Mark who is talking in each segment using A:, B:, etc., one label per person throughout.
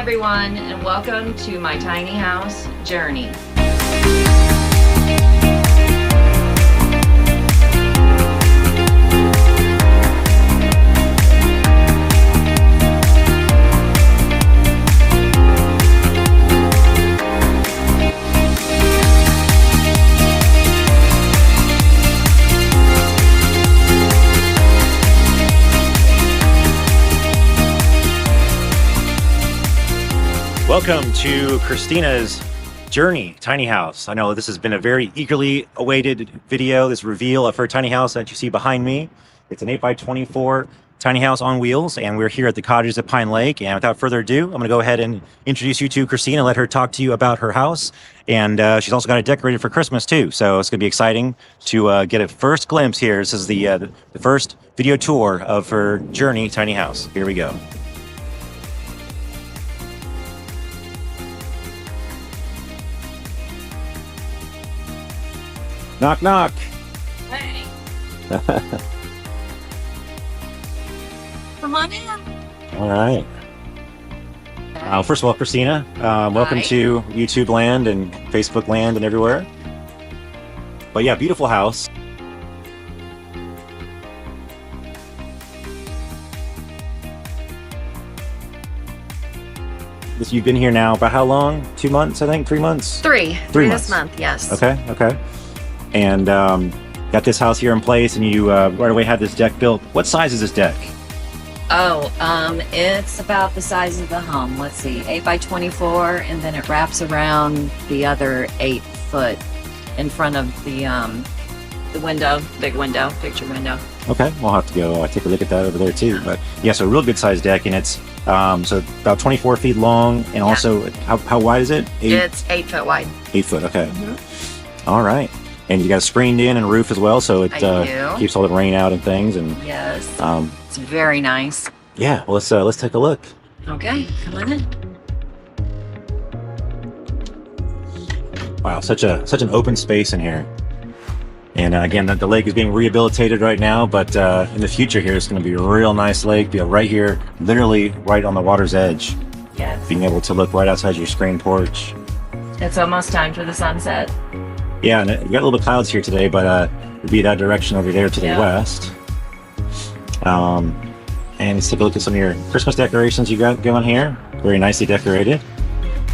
A: everyone, and welcome to my tiny house journey.
B: Welcome to Christina's journey, tiny house. I know this has been a very eagerly awaited video, this reveal of her tiny house that you see behind me. It's an 8x24 tiny house on wheels, and we're here at the Cottages at Pine Lake. And without further ado, I'm going to go ahead and introduce you to Christina, let her talk to you about her house. And she's also got it decorated for Christmas too, so it's going to be exciting to get a first glimpse here. This is the first video tour of her journey, tiny house. Here we go. Knock, knock.
A: Hey. Come on in.
B: All right. First of all, Christina, welcome to YouTube land and Facebook land and everywhere. But yeah, beautiful house. You've been here now about how long? 2 months, I think? 3 months?
A: Three
B: months.
A: This month, yes.
B: Okay. And got this house here in place, and you right away had this deck built. What size is this deck?
A: Oh, it's about the size of the home. Let's see, 8x24, and then it wraps around the other 8 foot in front of the window, big window, picture window.
B: Okay, we'll have to go take a look at that over there too. But yeah, so a real good sized deck, and it's so about 24 feet long, and also how wide is it?
A: It's 8 foot wide.
B: 8 foot, okay. All right. And you got a screened in and roof as well, so it keeps all the rain out and things. And
A: yes, it's very nice.
B: Yeah, well, let's take a look.
A: Okay, come on in.
B: Wow, such an open space in here. And again, the lake is being rehabilitated right now, but in the future here, it's going to be a real nice lake. Be right here, literally right on the water's edge.
A: Yes.
B: Being able to look right outside your screen porch.
A: It's almost time for the sunset.
B: Yeah, and we got a little bit of clouds here today, but it'd be that direction over there to the west. And let's take a look at some of your Christmas decorations you got going here. Very nicely decorated.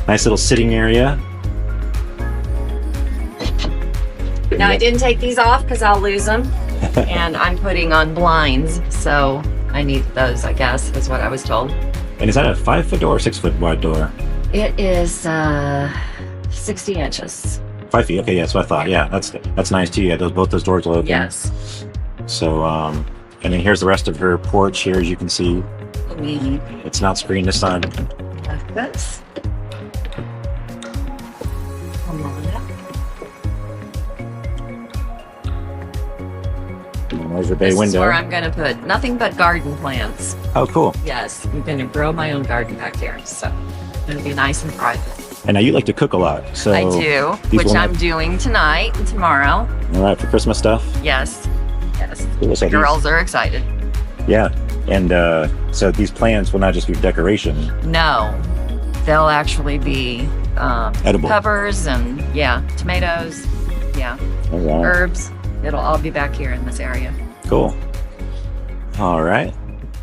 B: Nice little sitting area.
A: Now, I didn't take these off because I'll lose them. And I'm putting on blinds, so I need those, I guess, is what I was told.
B: And is that a 5 foot door or 6 foot wide door?
A: It is 60 inches.
B: 5 feet, okay, yeah, that's what I thought. Yeah, that's nice too. Yeah, both those doors will open.
A: Yes.
B: So, and then here's the rest of her porch here, as you can see. It's not screened this time.
A: Like this. Come on up.
B: And there's your bay window.
A: This is where I'm going to put nothing but garden plants.
B: Oh, cool.
A: Yes, I'm going to grow my own garden back here, so it's going to be nice and private.
B: And now you like to cook a lot, so
A: I do, which I'm doing tonight and tomorrow.
B: All right, for Christmas stuff.
A: Yes.
B: Cool. So
A: the girls are excited.
B: Yeah, and so these plants will not just be decoration.
A: No, they'll actually be
B: edible
A: peppers and tomatoes, herbs. It'll all be back here in this area.
B: Cool. All right.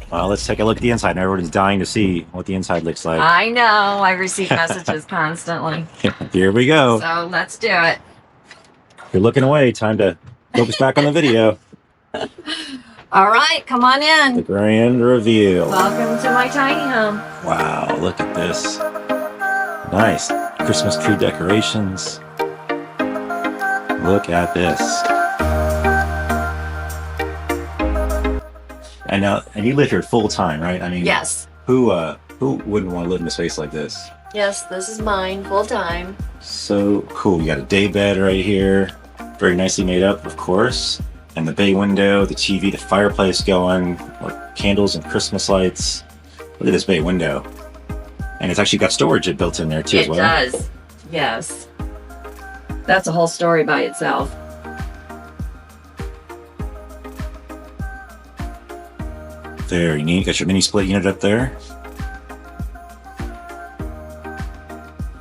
B: Let's take a look at the inside. Now everyone's dying to see what the inside looks like.
A: I know. I receive messages constantly.
B: Here we go.
A: So let's do it.
B: You're looking away. Time to focus back on the video.
A: All right. Come on in.
B: The grand reveal.
A: Welcome to my tiny home.
B: Wow. Look at this. Nice Christmas tree decorations. Look at this. And you live here full time, right? I mean,
A: yes.
B: Who wouldn't want to live in a space like this?
A: Yes, this is mine, full time.
B: So cool. You got a day bed right here, very nicely made up, of course. And the bay window, the TV, the fireplace going, like candles and Christmas lights. Look at this bay window. And it's actually got storage built in there too as well.
A: It does. Yes. That's a whole story by itself.
B: Very neat. Got your mini split unit up there.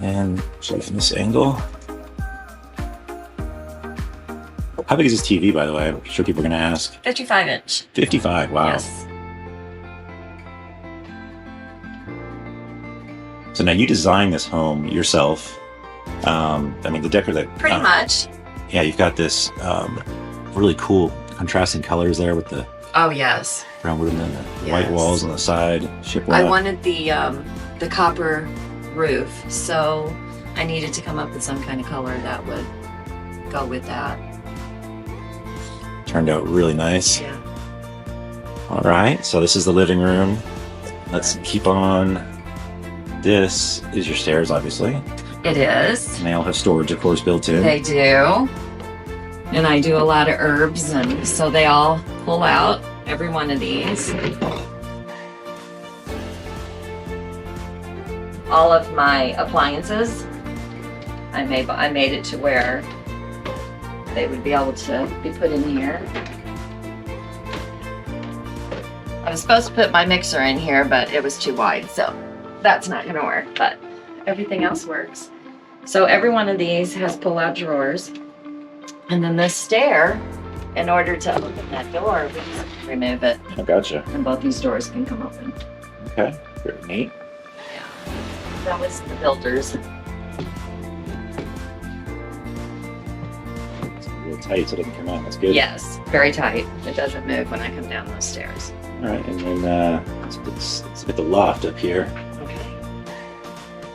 B: And show from this angle. How big is this TV, by the way? I'm sure people are going to ask.
A: 55-inch.
B: 55, wow.
A: Yes.
B: So now you designed this home yourself. I mean, the decor that...
A: Pretty much.
B: Yeah, you've got this really cool contrasting colors there with the
A: Oh, yes.
B: brown wood and then the
A: Yes.
B: white walls on the side. Shiplap.
A: I wanted the copper roof, so I needed to come up with some kind of color that would go with that.
B: Turned out really nice.
A: Yeah.
B: All right, so this is the living room. Let's keep on. This is your stairs, obviously.
A: It is.
B: And they all have storage, of course, built in.
A: They do. And I do a lot of herbs, and so they all pull out, every one of these. All of my appliances, I made it to where they would be able to be put in here. I was supposed to put my mixer in here, but it was too wide, so that's not gonna work, but everything else works. So every one of these has pull-out drawers. And then this stair, in order to open that door, we just remove it.
B: I gotcha.
A: And both these doors can come open.
B: Okay, very neat.
A: Yeah. That was the builders.
B: It's real tight so it doesn't come out. That's good.
A: Yes, very tight. It doesn't move when I come down those stairs.
B: All right, and then let's get the loft up here.
A: Okay.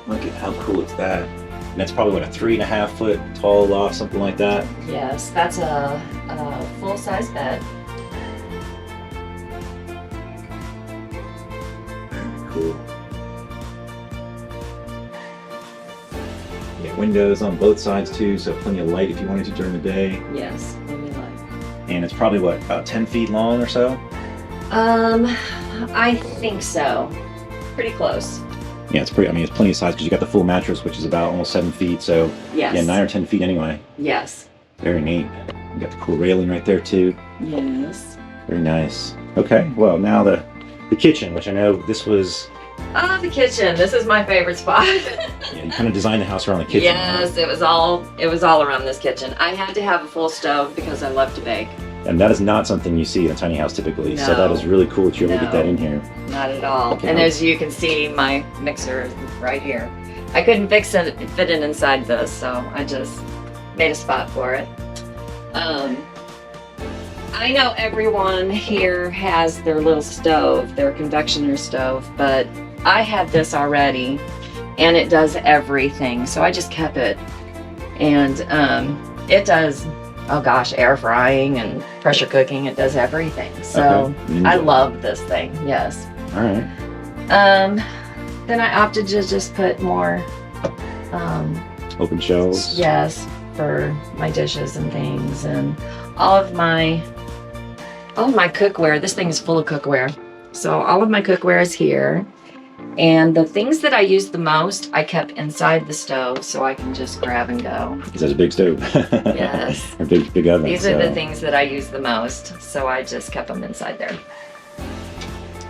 B: Look at how cool is that. And that's probably, what, a 3.5 foot tall loft, something like that?
A: Yes, that's a full-size bed.
B: Very cool. Yeah, windows on both sides too, so plenty of light if you wanted to during the day.
A: Yes, let me like.
B: And it's probably, what, about 10 feet long or so?
A: I think so. Pretty close.
B: Yeah, it's pretty, I mean, it's plenty of size because you got the full mattress, which is about almost 7 feet, so
A: Yes.
B: yeah, 9 or 10 feet anyway.
A: Yes.
B: Very neat. You got the cool railing right there too.
A: Yes.
B: Very nice. Okay, well, now the kitchen, which I know this was,
A: Ah, the kitchen. This is my favorite spot.
B: yeah, you kind of designed the house around the kitchen.
A: Yes, it was all around this kitchen. I had to have a full stove because I love to bake.
B: And that is not something you see in a tiny house typically, so that
A: No.
B: is really cool that you're able to get that in here.
A: Not at all.
B: Okay.
A: And as you can see, my mixer is right here. I couldn't fit it inside this, so I just made a spot for it. I know everyone here has their little stove, their convectioner stove, but I had this already, and it does everything. So I just kept it, and it does. Oh gosh, air frying and pressure cooking, it does everything. So
B: Okay.
A: I love this thing, yes.
B: All right.
A: Then I opted to just put more,
B: Open shelves.
A: yes, for my dishes and things, and all of my cookware. This thing is full of cookware. So all of my cookware is here. And the things that I use the most, I kept inside the stove so I can just grab and go.
B: Because that's a big stove.
A: Yes.
B: Or big oven.
A: These are the things that I use the most, so I just kept them inside there.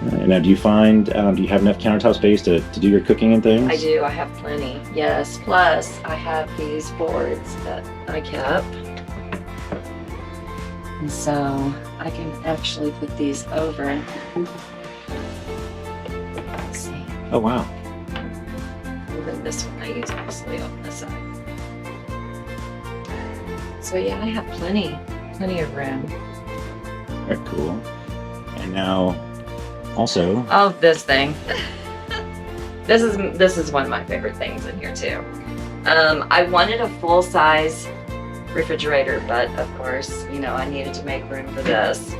B: All right. Now, do you find, do you have enough countertop space to do your cooking and things?
A: I do, I have plenty, yes. Plus, I have these boards that I kept. And so I can actually put these over. Let's see.
B: Oh, wow.
A: Even this one I use mostly on this side. So yeah, I have plenty of room.
B: Very cool. And now, also,
A: Oh, this thing. This is one of my favorite things in here too. I wanted a full-size refrigerator, but of course, you know, I needed to make room for this.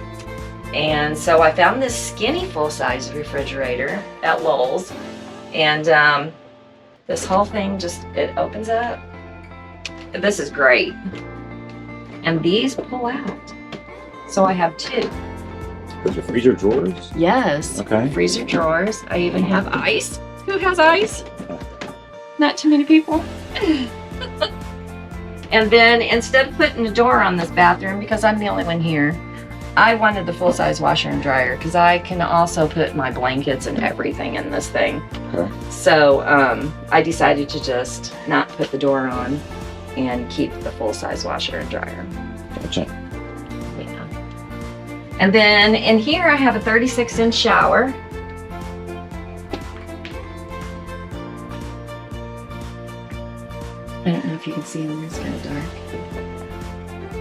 A: And so I found this skinny full-size refrigerator at Lowe's, and this whole thing just, it opens up. This is great. And these pull out. So I have two.
B: those are freezer drawers?
A: Yes.
B: Okay.
A: Freezer drawers. I even have ice. Who has ice? Not too many people. And then instead of putting a door on this bathroom, because I'm the only one here, I wanted the full-size washer and dryer because I can also put my blankets and everything in this thing.
B: Okay.
A: So I decided to just not put the door on and keep the full-size washer and dryer.
B: Gotcha.
A: Yeah. And then in here I have a 36-inch shower. I don't know if you can see in there, it's kind of dark.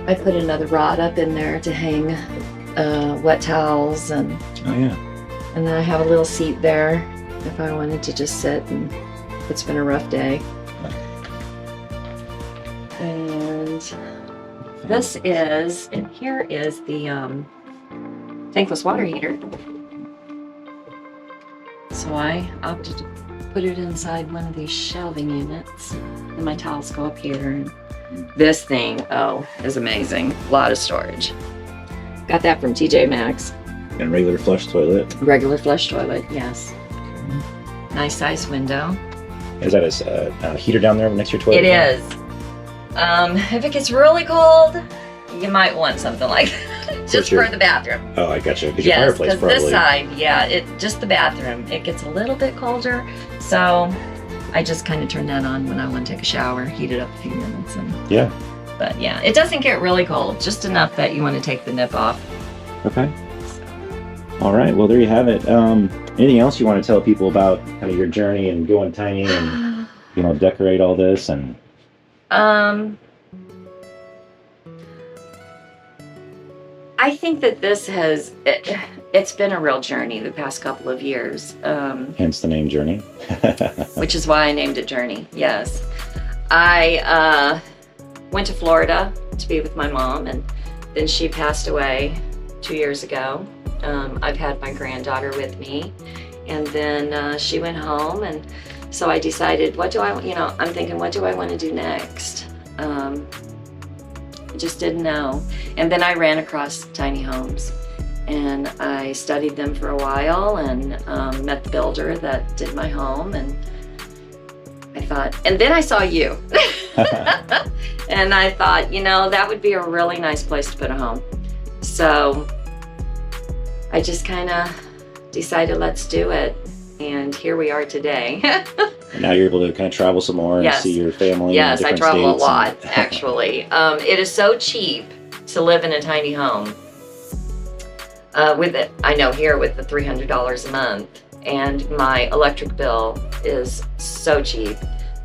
A: I put another rod up in there to hang wet towels, and
B: Oh yeah.
A: then I have a little seat there if I wanted to just sit, and it's been a rough day. And this is, and here is the tankless water heater. So I opted to put it inside one of these shelving units, and my towels go up here. And this thing, oh, is amazing. A lot of storage. Got that from TJ Maxx.
B: And regular flush toilet.
A: Regular flush toilet, yes. Nice size window.
B: Is that a heater down there next to your toilet?
A: It is. If it gets really cold, you might want something like that. Just for the bathroom.
B: Oh, I gotcha. Because
A: Yes,
B: your fireplace
A: because
B: probably.
A: this side, yeah, just the bathroom. It gets a little bit colder, so I just kind of turn that on when I want to take a shower, heat it up a few minutes.
B: Yeah.
A: But yeah, it doesn't get really cold, just enough that you want to take the nip off.
B: Okay. All right. Well, there you have it. Anything else you want to tell people about kind of your journey and going tiny and decorate all this and?
A: I think that this it's been a real journey the past couple of years.
B: Hence the name Journey.
A: Which is why I named it Journey, yes. I went to Florida to be with my mom, and then she passed away 2 years ago. I've had my granddaughter with me, and then she went home, and so I decided, I'm thinking, what do I want to do next? I just didn't know. And then I ran across tiny homes, and I studied them for a while, and met the builder that did my home, and I thought, and then I saw you. And I thought, that would be a really nice place to put a home. So I just kind of decided, let's do it. And here we are today.
B: And now you're able to kind of travel some more and
A: Yes.
B: see your family.
A: Yes,
B: in
A: I
B: different
A: travel a
B: states
A: lot, actually. It is so cheap to live in a tiny home. I know here with the $300 a month, and my electric bill is so cheap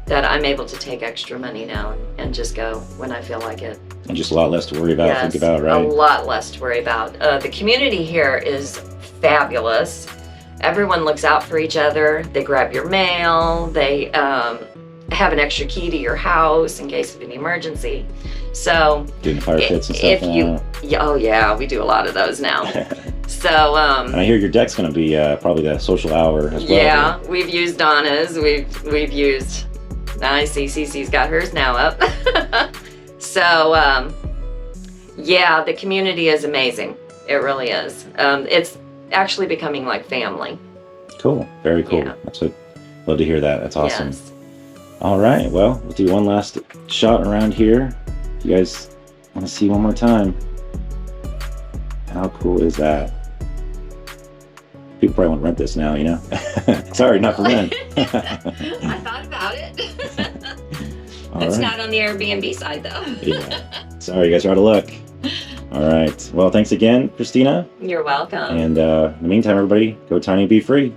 A: that I'm able to take extra money now and just go when I feel like it.
B: And just a lot less to worry about, think about, right?
A: A lot less to worry about. The community here is fabulous. Everyone looks out for each other. They grab your mail. They have an extra key to your house in case of any emergency. So
B: doing fire pits and stuff.
A: Oh yeah, we do a lot of those now. So
B: and I hear your deck's going to be probably the social hour as well.
A: Yeah, right? We've used Donna's. We've used. I see CC's got hers now up. So yeah, the community is amazing. It really is. It's actually becoming like family.
B: Cool. Very cool.
A: Yeah.
B: Love to hear that. That's awesome.
A: Yes.
B: All right. Well, we'll do one last shot around here. If you guys want to see one more time. How cool is that? People probably want to rent this now, Sorry, not for rent.
A: I thought about it. It's not on the Airbnb side though.
B: Yeah. Sorry, you guys are out of luck. All right. Well, thanks again, Christina.
A: You're welcome.
B: And in the meantime, everybody, go tiny, be free.